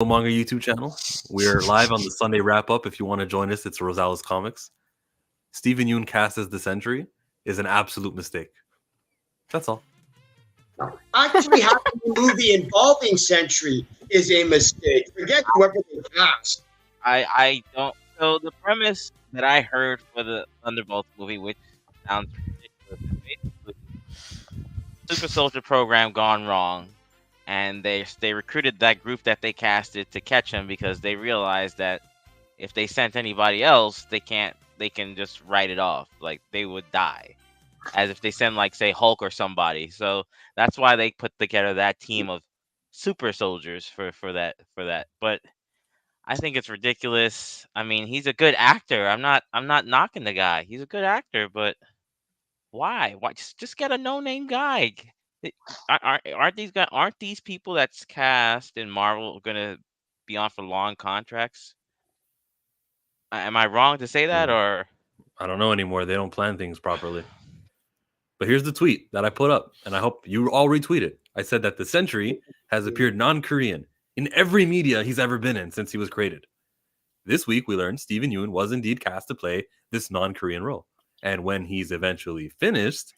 Manga YouTube channel. We're live on the Sunday wrap up. If you want to join us, it's Rosales Comics. Stephen Yeun cast as the Sentry is an absolute mistake. That's all. Actually, having a movie involving Sentry is a mistake. Forget whoever they cast. I don't. So the premise that I heard for the Thunderbolts movie, which sounds ridiculous, is basically Super Soldier program gone wrong, and they recruited that group that they casted to catch him because they realized that if they sent anybody else, they can just write it off, like they would die, as if they send like say Hulk or somebody. So that's why they put together that team of super soldiers for that. But I think it's ridiculous. I mean, he's a good actor. I'm not knocking the guy. He's a good actor, but why? Why just get a no-name guy? Aren't these people that's cast in Marvel gonna be on for long contracts? Am I wrong to say that, or I don't know anymore. They don't plan things properly. But here's the tweet that I put up, and I hope you all retweet it. I said that the Sentry has appeared non-Korean in every media he's ever been in since he was created. This week, we learned Stephen Yeun was indeed cast to play this non-Korean role. And when he's eventually finished,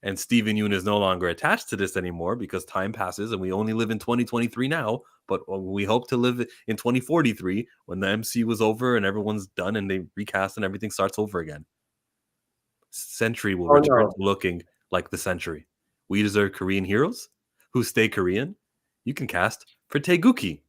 and Stephen Yeun is no longer attached to this anymore because time passes and we only live in 2023 now, but we hope to live in 2043 when the MC was over and everyone's done and they recast and everything starts over again. Sentry will return to looking like the Sentry. We deserve Korean heroes who stay Korean. You can cast for Taeguki.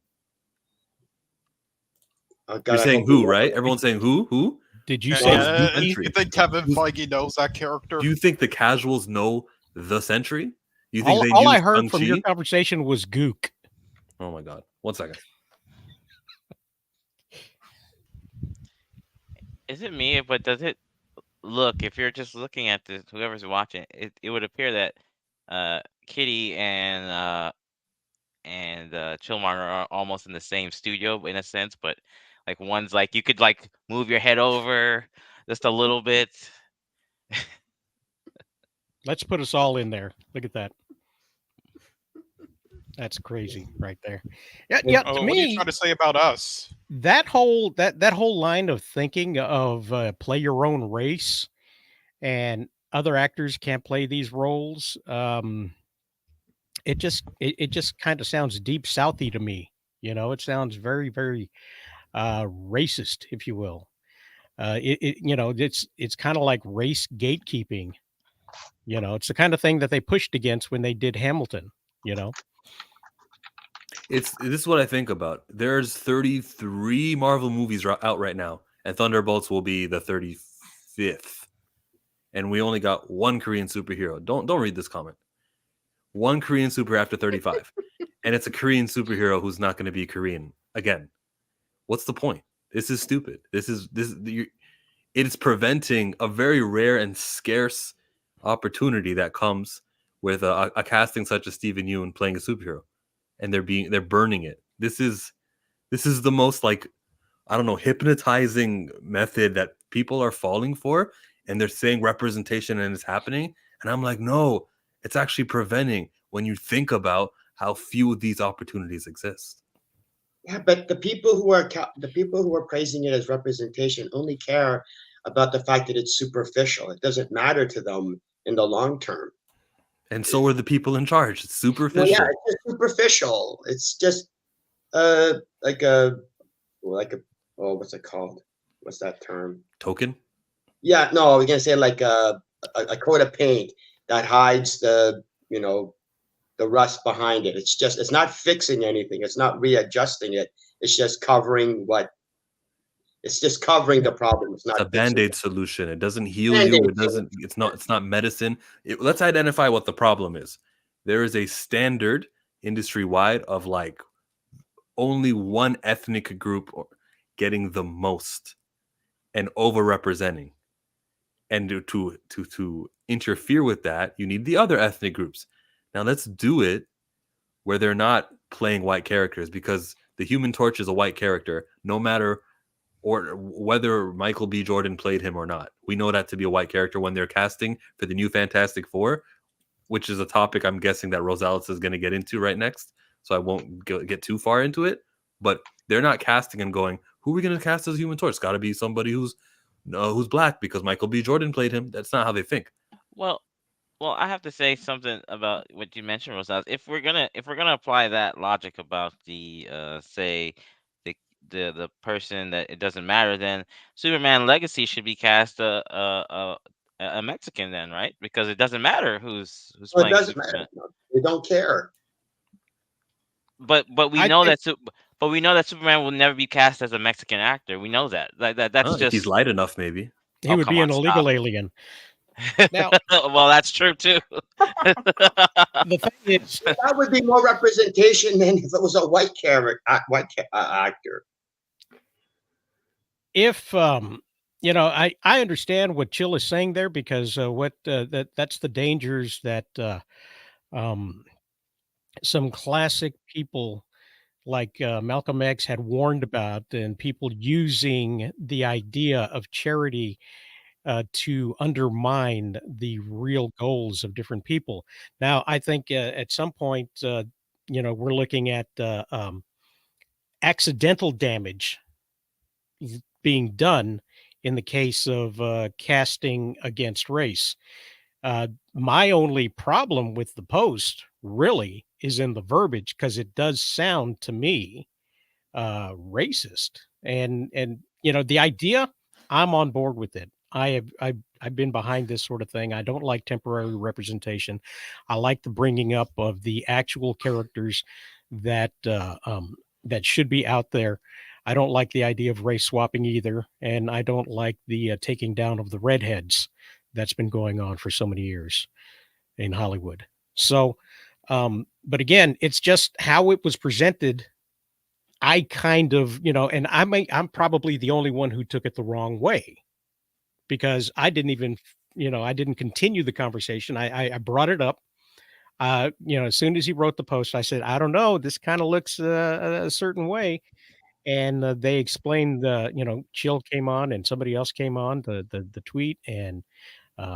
You're saying who, right? Everyone's saying who? Who? Did you say you think Kevin Feige knows that character? Do you think the casuals know the Sentry? You think all I heard from your conversation was gook. Oh my god. 1 second. is it me? But does it look, if you're just looking at this, whoever's watching, it would appear that Kitty and Chillmark are almost in the same studio in a sense, but like one's like you could like move your head over just a little bit. Let's put us all in there. Look at that. That's crazy right there. Yeah. To me, what are you trying to say about us? That whole line of thinking of play your own race and other actors can't play these roles. It just kind of sounds deep Southy to me. You know, it sounds very, very racist, if you will. It's kind of like race gatekeeping. You know, it's the kind of thing that they pushed against when they did Hamilton. You know, this is what I think about. There's 33 Marvel movies out right now, and Thunderbolts will be the 35th. And we only got one Korean superhero. Don't read this comment. One Korean super after 35. And it's a Korean superhero who's not going to be Korean again. What's the point? This is stupid. It is preventing a very rare and scarce opportunity that comes with a casting such as Stephen Yeun playing a superhero, and they're burning it. This is the most, like, I don't know, hypnotizing method that people are falling for, and they're saying representation and it's happening, and I'm like, no. It's actually preventing when you think about how few of these opportunities exist. Yeah, but the people who are praising it as representation only care about the fact that it's superficial. It doesn't matter to them in the long term. And so are the people in charge. It's superficial. Well, yeah, it's just superficial. It's just what's it called? What's that term? Token? Yeah, no, I was gonna say like a coat of paint that hides the rust behind it. It's not fixing anything. It's not readjusting it. It's just covering the problem. It's not a Band-Aid solution. It doesn't heal you. It's not medicine. Let's identify what the problem is. There is a standard industry-wide of like only one ethnic group getting the most and overrepresenting. And to interfere with that, you need the other ethnic groups. Now let's do it where they're not playing white characters, because the Human Torch is a white character, no matter or whether Michael B. Jordan played him or not. We know that to be a white character when they're casting for the new Fantastic Four, which is a topic I'm guessing that Rosales is going to get into right next. so I won't get too far into it. But they're not casting and going, who are we going to cast as Human Torch? It's got to be somebody who's black because Michael B. Jordan played him. That's not how they think. Well, I have to say something about what you mentioned, Rosales. If we're gonna apply that logic about the say the person that it doesn't matter, then Superman Legacy should be cast a Mexican then, right? Because it doesn't matter who's Well, it playing doesn't Superman. matter. They don't care. But we I know think- that Superman will never be cast as a Mexican actor. We know that. That's If just he's light enough, maybe. He Oh, would come be on, an illegal stop. alien. Now, well, that's true too. the thing is, That would be more representation than if it was a white actor. if I understand what Chill is saying there, because that's the dangers that some classic people like Malcolm X had warned about, and people using the idea of charity to undermine the real goals of different people. Now, I think at some point, we're looking at accidental damage being done in the case of casting against race. My only problem with the post really is in the verbiage, because it does sound to me racist, and the idea, I'm on board with it. I've been behind this sort of thing. I don't like temporary representation. I like the bringing up of the actual characters that that should be out there. I don't like the idea of race swapping either, and I don't like the taking down of the redheads that's been going on for so many years in Hollywood. So, but again, it's just how it was presented. I kind of, and I'm probably the only one who took it the wrong way, because I didn't even, I didn't continue the conversation. I brought it up. As soon as he wrote the post, I said, I don't know, this kind of looks a certain way. And they explained, Chill came on and somebody else came on the tweet and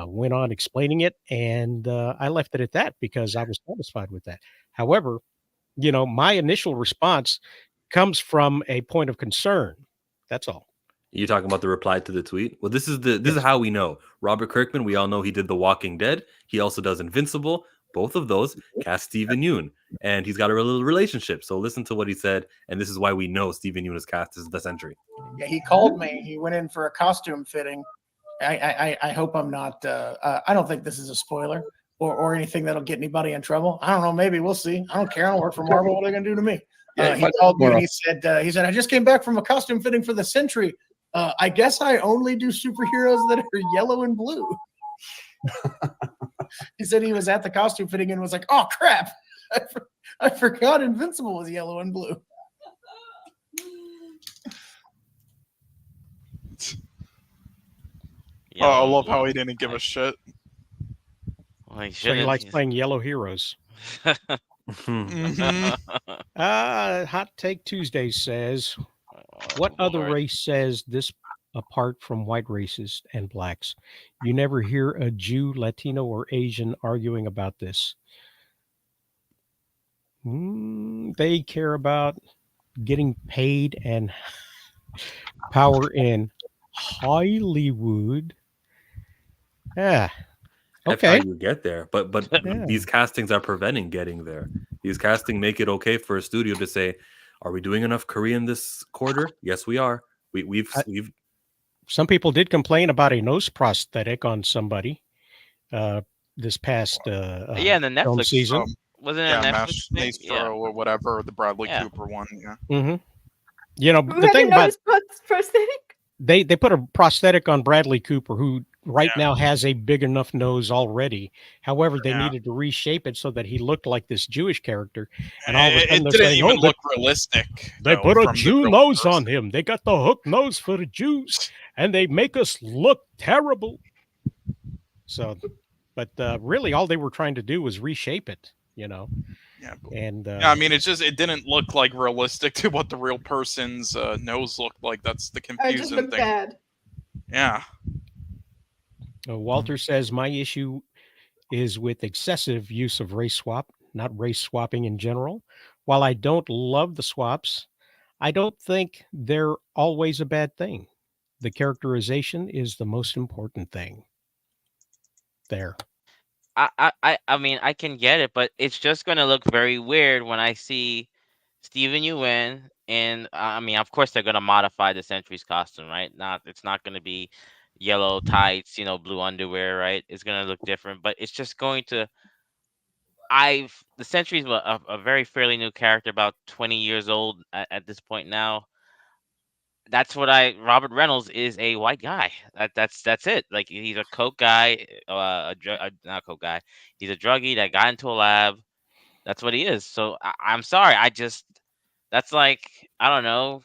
went on explaining it. And I left it at that because I was satisfied with that. However, my initial response comes from a point of concern. That's all. You talking about the reply to the tweet? Well, this is Yes. how we know. Robert Kirkman, we all know he did The Walking Dead. He also does Invincible. Both of those cast Stephen Yeun, and he's got a little relationship. So listen to what he said, and this is why we know Stephen Yeun is cast as the Sentry. Yeah, he called me. He went in for a costume fitting. I hope I'm not. I don't think this is a spoiler or anything that'll get anybody in trouble. I don't know. Maybe we'll see. I don't care. I don't work for Marvel. What are they gonna do to me? He called me and he said, I just came back from a costume fitting for the Sentry. I guess I only do superheroes that are yellow and blue. He said he was at the costume fitting and was like, oh, crap. I forgot Invincible was yellow and blue. Oh, I love how he didn't give a shit. Well, he So he shouldn't. likes playing yellow heroes. Mhm. Hot Take Tuesday says, what Oh, other Lord. race says this apart from white races and blacks? You never hear a Jew, Latino, or Asian arguing about this. They care about getting paid and power in Hollywood. Yeah. That's Okay. how you get there. But Yeah. these castings are preventing getting there. These castings make it okay for a studio to say, "Are we doing enough Korean this quarter?" Yes, we are. We've Some people did complain about a nose prosthetic on somebody this past Yeah, and the film Netflix season. wasn't it Yeah, a Netflix Mash thing? Maestro or whatever, the Bradley Yeah. Cooper one. Yeah. But Who the had thing a about nose prosthetic? they put a prosthetic on Bradley Cooper, who right Yeah. now has a big enough nose already. However, they Yeah. needed to reshape it so that he looked like this Jewish character. And all of a It sudden they're didn't saying, even "Oh, look realistic. they though, put a from the Jew real nose person. on him. They got the hook nose for the Jews, and they make us look terrible." So, but really, all they were trying to do was reshape it, Yeah, And yeah, I mean, it didn't look like realistic to what the real person's nose looked like. That's the It just confusing looked thing. bad. Yeah. Walter says my issue is with excessive use of race swap, not race swapping in general. while I don't love the swaps, I don't think they're always a bad thing. The characterization is the most important thing. There. I mean, I can get it, but it's just gonna look very weird when I see Steven Yeun and I mean, of course they're gonna modify the Sentry's costume, right? It's not gonna be yellow tights, blue underwear, right? It's gonna look different, but it's just going to. The Sentry's a very fairly new character, about 20 years old at this point now. That's what Robert Reynolds is a white guy. That's it. Like he's a coke guy, not a coke guy. He's a druggie that got into a lab. That's what he is. So I'm sorry. That's like I don't know.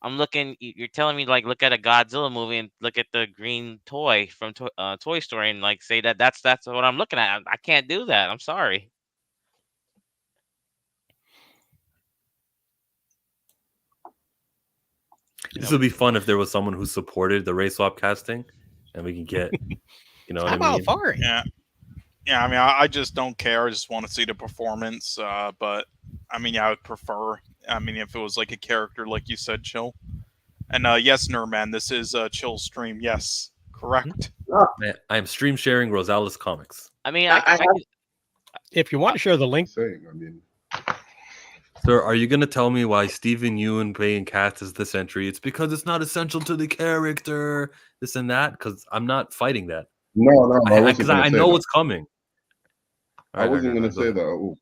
I'm looking. You're telling me like look at a Godzilla movie and look at the green toy from Toy Story and like say that's what I'm looking at. I can't do that. I'm sorry. This would be fun if there was someone who supported the race swap casting, and we can get, you know what I I'm all mean? for it. Yeah. I mean, I just don't care. I just want to see the performance. But I mean, yeah, I would prefer. I mean, if it was like a character, like you said, Chill. And yes, Nerman, this is Chill stream. Yes, correct. I am stream sharing Rosales comics. I mean, If you want to share the link, Saying, I mean, Sir, are you going to tell me why Steven Yeun playing Cat as the Sentry? It's because it's not essential to the character, this and that. Because I'm not fighting that. no, Because I know what's coming. I wasn't going to say that at all.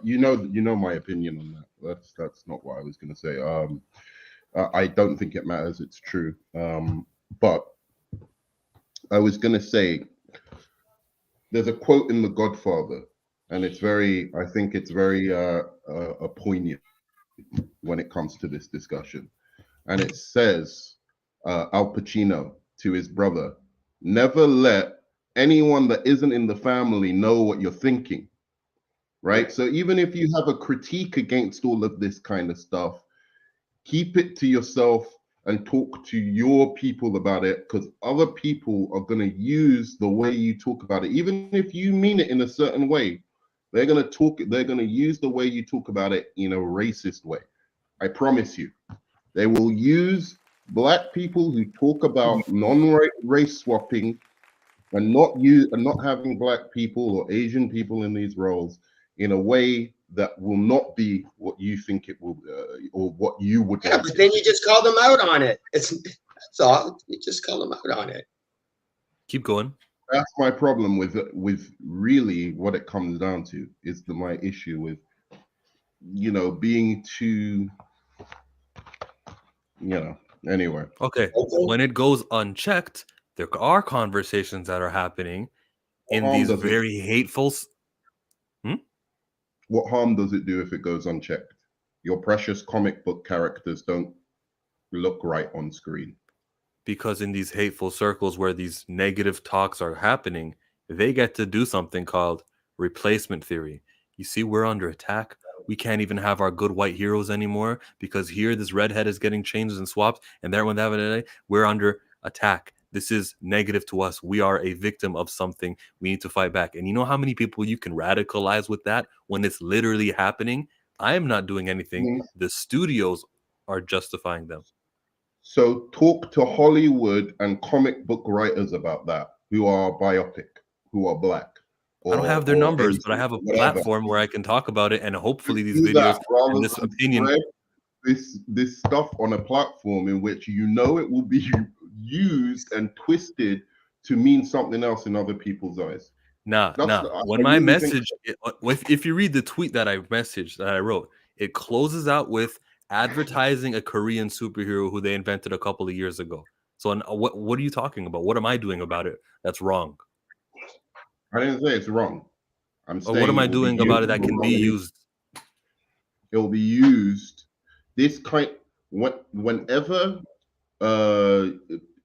You know my opinion on that. That's not what I was going to say. I don't think it matters. It's true. But I was going to say there's a quote in The Godfather, and it's I think it's very poignant when it comes to this discussion. And it says, Al Pacino to his brother, never let anyone that isn't in the family know what you're thinking. Right? So even if you have a critique against all of this kind of stuff, keep it to yourself and talk to your people about it, because other people are going to use the way you talk about it. Even if you mean it in a certain way, they're going to use the way you talk about it in a racist way. I promise you. They will use black people who talk about non-race swapping and not having black people or Asian people in these roles in a way that will not be what you think it will, or what you would. Yeah, but then you just call them out on it. That's all. You just call them out on it. Keep going. That's my problem with really what it comes down to is my issue with, being too, anyway. Okay. When it goes unchecked, there are conversations that are happening in these very hateful. What harm does it do if it goes unchecked? Your precious comic book characters don't look right on screen. Because in these hateful circles where these negative talks are happening, they get to do something called replacement theory. You see, we're under attack. We can't even have our good white heroes anymore because here this redhead is getting changed and swapped, and there we're under attack. This is negative to us. We are a victim of something. We need to fight back. And you know how many people you can radicalize with that when it's literally happening? I am not doing anything. Mm-hmm. The studios are justifying them. So talk to Hollywood and comic book writers about that, who are biopic, who are black. I don't have their numbers, but I have a platform where I can talk about it, and hopefully these videos and this opinion. This stuff on a platform in which it will be used and twisted to mean something else in other people's eyes. Nah. When my message, if you read the tweet that I wrote, it closes out with advertising a Korean superhero who they invented a couple of years ago. So what are you talking about? What am I doing about it? That's wrong. I didn't say it's wrong. I'm saying what am I doing about it that can be used? It will be used. Whenever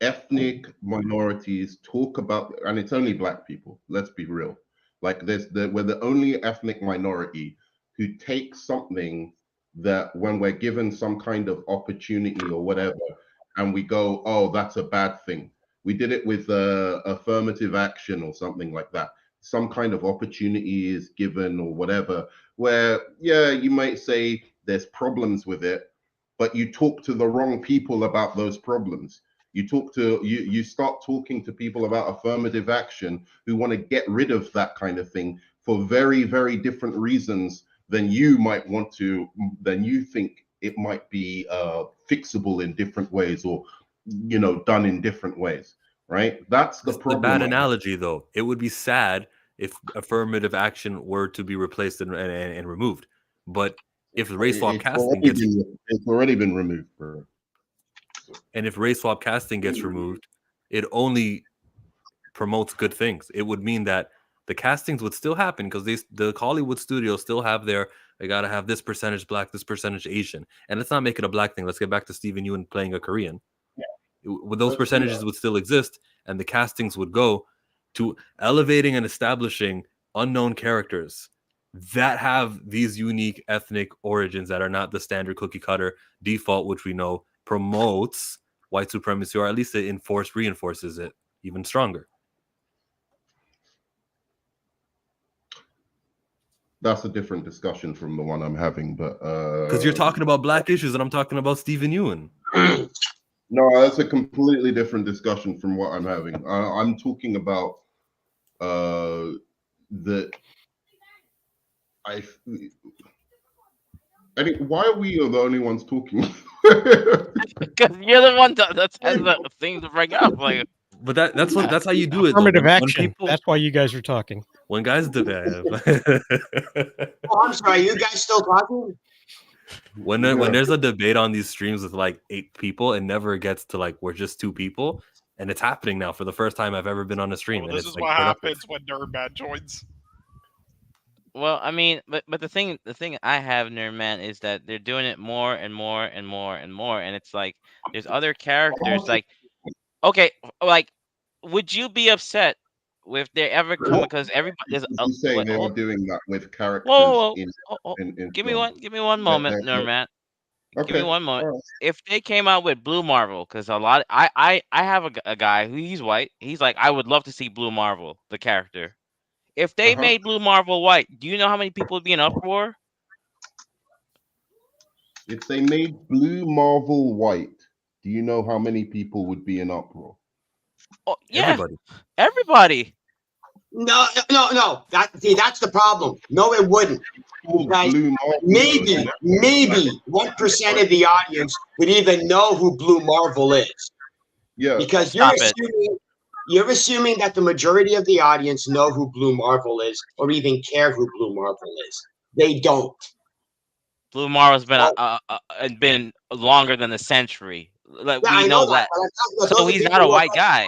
ethnic minorities talk about, and it's only black people. Let's be real. Like we're the only ethnic minority who takes something that when we're given some kind of opportunity or whatever, and we go, oh, that's a bad thing. We did it with affirmative action or something like that. some kind of opportunity is given or whatever, where yeah, you might say there's problems with it, but you talk to the wrong people about those problems. You start talking to people about affirmative action who want to get rid of that kind of thing for very, very different reasons than you might want to, than you think it might be fixable in different ways, or done in different ways, right? That's the problem. The bad analogy, though. It would be sad if affirmative action were to be replaced and removed. But if race swap casting gets, it's already been removed, bro. And if race swap casting gets removed, it only promotes good things. It would mean that the castings would still happen because the Hollywood studios still have they gotta have this percentage black, this percentage Asian, and let's not make it a black thing. Let's get back to Steven Yeun playing a Korean. Those percentages would still exist, and the castings would go to elevating and establishing unknown characters that have these unique ethnic origins that are not the standard cookie cutter default, which we know promotes white supremacy, or at least it reinforces it even stronger. That's a different discussion from the one I'm having, but because you're talking about black issues and I'm talking about Steven Yeun. No, that's a completely different discussion from what I'm having. I'm talking about the. I think, why are we the only ones talking? Because you're the one that has the thing to bring up. Like, but that's how you do it. Affirmative action. That's why you guys are talking. When guys debate. Oh, I'm sorry. You guys still talking? When there's a debate on these streams with like 8 people, it never gets to like we're just 2 people, and it's happening now for the first time I've ever been on a stream. Well, and this it's is what happens when Nerdman joins. well, I mean, but the thing I have, Nerdman, is that they're doing it more and more and more and more, and it's like there's other characters. Like, okay, like, would you be upset if they ever come? Because everybody is saying they were doing that with characters. Whoa. In Give me one moment, Nerdman. Okay. Give me one moment. Right. If they came out with Blue Marvel, because I have a guy who he's white. He's like, I would love to see Blue Marvel, the character. If they made Blue Marvel white, do you know how many people would be in uproar? If they made Blue Marvel white, do you know how many people would be in uproar? Oh, yeah, everybody. No. That's the problem. No, it wouldn't. Because maybe 1% of the audience would even know who Blue Marvel is. Yeah. Because you're assuming that the majority of the audience know who Blue Marvel is, or even care who Blue Marvel is. They don't. Blue Marvel's been longer than the Sentry. Like, yeah, we know that. So he's not a white guy.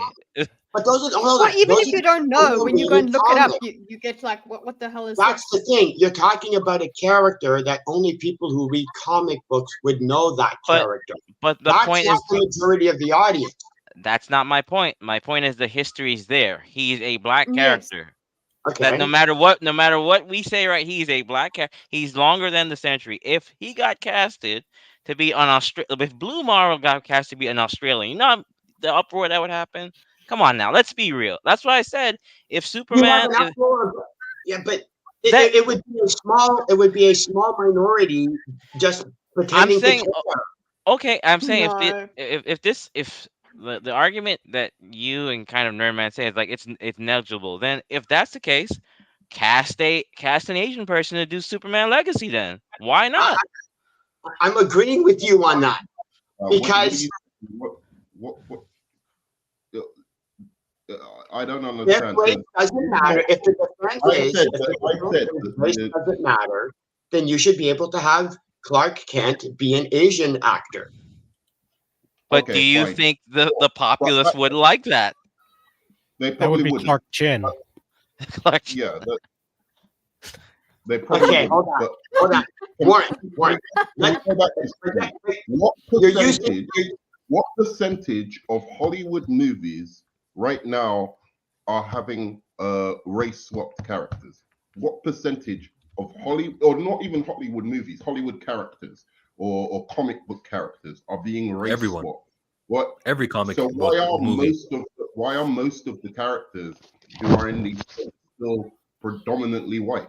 But those are well, even if you don't know, when you go and look it up, you get like, what the hell is that? That's the thing. You're talking about a character that only people who read comic books would know that character. But the point is, the majority of the audience. That's not my point. My point is the history's there. He's a black character. Okay. That no matter what we say, right, he's a black character. He's longer than the Sentry. If he got casted to be on if Blue Marvel got cast to be an Australian, you know the uproar that would happen. Come on now, let's be real. That's why I said if Superman, but it would be a small. It would be a small minority just pretending. I'm saying, okay. I'm saying No. if the argument that you and kind of Nerdman say is like it's negligible, then if that's the case, cast an Asian person to do Superman Legacy. Then why not? I'm agreeing with you on that because I don't understand. Race doesn't matter. If the race doesn't matter, then you should be able to have Clark Kent be an Asian actor. But do you think the populace would like that? They That would be wouldn't. Clark Chin. Clark. Yeah. They probably Okay, hold on. Warren. What percentage of Hollywood movies right now are having race swapped characters? What percentage of Hollywood, or not even Hollywood movies, Hollywood characters or comic book characters are being race swapped? What? Every comic so book movie. Why are most of the characters who are in these films still predominantly white?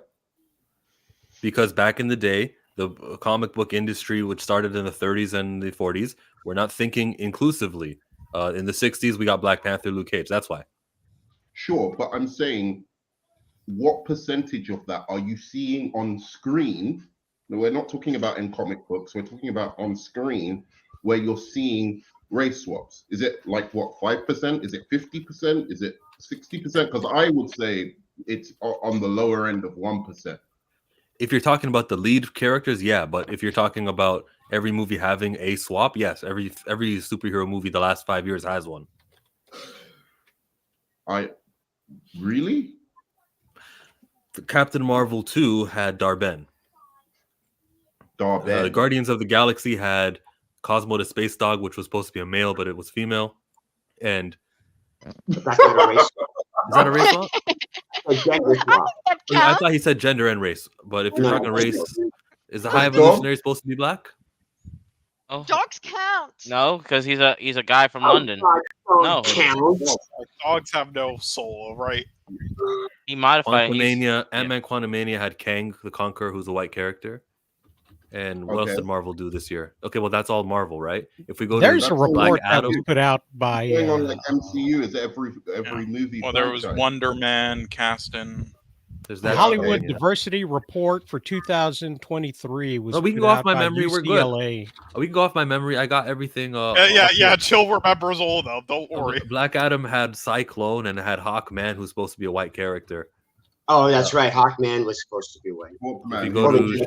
Because back in the day, the comic book industry, which started in the 30s and the 40s, were not thinking inclusively. In the 60s, we got Black Panther, Luke Cage. That's why. Sure, but I'm saying, what percentage of that are you seeing on screen? No, we're not talking about in comic books. We're talking about on screen where you're seeing race swaps. Is it like what, 5%? Is it 50%? Is it 60%? Because I would say it's on the lower end of 1%. If you're talking about the lead characters, yeah. But if you're talking about every movie having a swap, yes. Every superhero movie the last 5 years has one. Really? Captain Marvel 2 had Darben. Guardians of the Galaxy had Cosmo the Space Dog, which was supposed to be a male, but it was female. And That's not a race. is that a race swap? A gender swap. I thought he said gender and race. But if you're No. talking race, is the High Evolutionary supposed to be black? Oh, Dogs count. no, because he's a guy from London. No. Counts. Dogs have no soul, right? He modified. Quantumania, Ant-Man Quantumania had Kang the Conqueror, who's a white character. And what else did Marvel do this year? Okay, well, that's all Marvel, right? If we go There's to a report that Adam, was put out by going on like MCU is every movie. Well, there was franchise. Wonder Man casting. there's the that Hollywood yeah. Diversity Report for 2023 was. No, we can put go off out my by memory, we're good. UCLA. We can go off my memory. I got everything. Yeah. Chill remembers all of them. Don't worry. Black Adam had Cyclone and had Hawkman, who's supposed to be a white character. Oh, that's right. Hawkman was supposed to be white. Hawkman, you go to-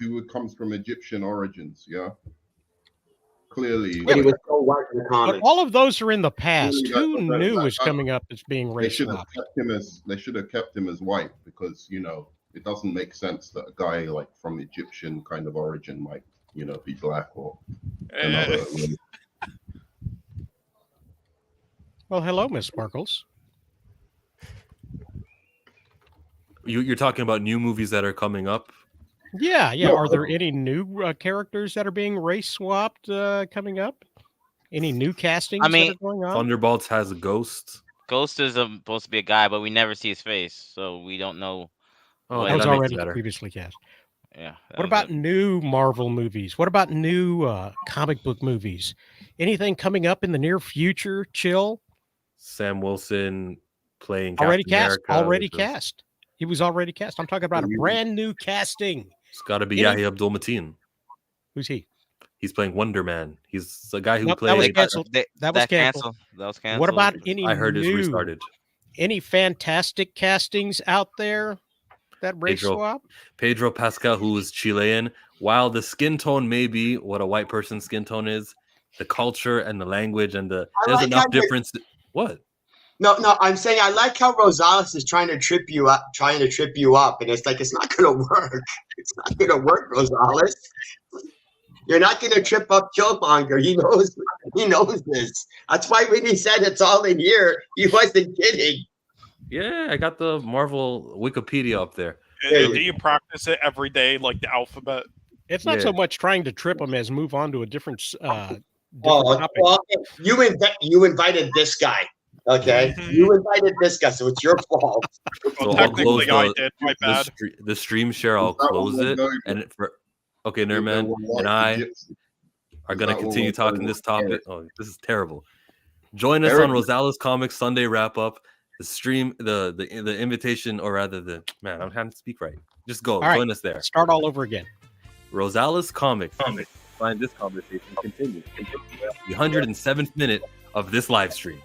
who comes from Egyptian origins, yeah. Clearly, But he was so white in the But comics. all of those are in the past. Really, Who that- knew that- was that- coming up as being they race should have swapped? kept him as white because it doesn't make sense that a guy like from Egyptian kind of origin might be black or another. Well, hello, Miss Sparkles. You're talking about new movies that are coming up. Yeah. No, Are there any new characters that are being race swapped coming up? Any new castings that are going on? Thunderbolts has a Ghost. Ghost is supposed to be a guy, but we never see his face, so we don't know. Oh, that was that makes already it better. previously cast. Yeah. What about new Marvel movies? What about new comic book movies? Anything coming up in the near future? Chill. Sam Wilson playing Already Captain cast. America, Already which is- cast. He was already cast. I'm talking about a brand new casting. It's got to be Yahya Abdul Mateen. Who's he? He's playing Wonder Man. He's the guy who Nope, that was played. canceled. That was That canceled. was canceled. What about any I heard new, it's restarted. any fantastic castings out there that race swap? Pedro Pascal, who is Chilean. While the skin tone may be what a white person's skin tone is, the culture and the language and there's like enough how they- difference. What? No, I'm saying I like how Rosales is trying to trip you up, and it's like it's not gonna work. It's not gonna work, Rosales. You're not gonna trip up Killmonger. He knows this. That's why when he said it's all in here, he wasn't kidding. Yeah, I got the Marvel Wikipedia up there. Do you practice it every day, like the alphabet? It's not Yeah. so much trying to trip them as move on to a different topic. Well, you invited this guy. Okay, you invited this guy, so it's your fault. So I'll technically, close I did. My bad. the stream share. I'll close it, and Nerman and I are going to continue talking this topic. Oh, this is terrible. Join us on Rosales Comics Sunday wrap up. The stream, the invitation, or rather I'm having to speak right. Just go. All Join right, us there. Start all over again. Rosales Comics. Find this conversation continue. The 107th minute of this live stream.